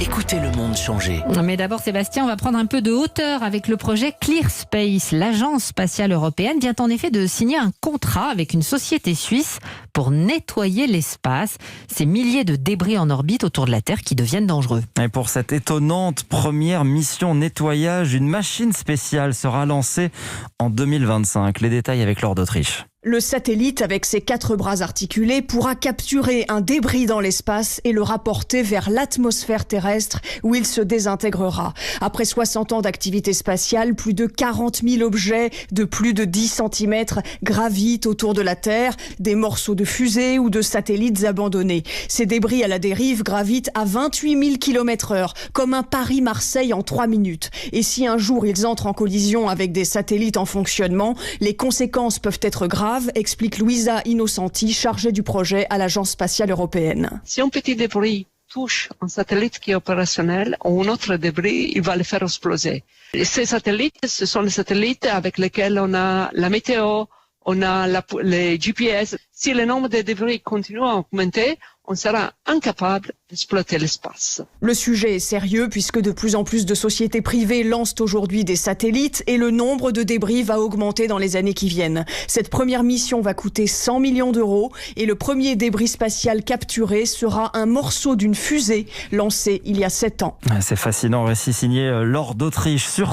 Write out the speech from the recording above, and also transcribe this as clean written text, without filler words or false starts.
Écoutez le monde changer. Mais d'abord, Sébastien, on va prendre un peu de hauteur avec le projet Clear Space. L'agence spatiale européenne vient en effet de signer un contrat avec une société suisse pour nettoyer l'espace. Ces milliers de débris en orbite autour de la Terre qui deviennent dangereux. Et pour cette étonnante première mission nettoyage, une machine spéciale sera lancée en 2025. Les détails avec Laure d'Autriche. Le satellite, avec ses 4 bras articulés, pourra capturer un débris dans l'espace et le rapporter vers l'atmosphère terrestre où il se désintégrera. Après 60 ans d'activité spatiale, plus de 40 000 objets de plus de 10 cm gravitent autour de la Terre, des morceaux de fusées ou de satellites abandonnés. Ces débris à la dérive gravitent à 28 000 km/h, comme un Paris-Marseille en 3 minutes. Et si un jour ils entrent en collision avec des satellites en fonctionnement, les conséquences peuvent être graves, explique Luisa Innocenti, chargée du projet à l'Agence spatiale européenne. Si un petit débris touche un satellite qui est opérationnel ou un autre débris, il va le faire exploser. Et ces satellites, ce sont les satellites avec lesquels on a la météo, on a les GPS. Si le nombre de débris continue à augmenter, on sera incapable d'exploiter l'espace. Le sujet est sérieux puisque de plus en plus de sociétés privées lancent aujourd'hui des satellites et le nombre de débris va augmenter dans les années qui viennent. Cette première mission va coûter 100 millions d'euros et le premier débris spatial capturé sera un morceau d'une fusée lancée il y a 7 ans. C'est fascinant, récit signé Laure d'Autriche sur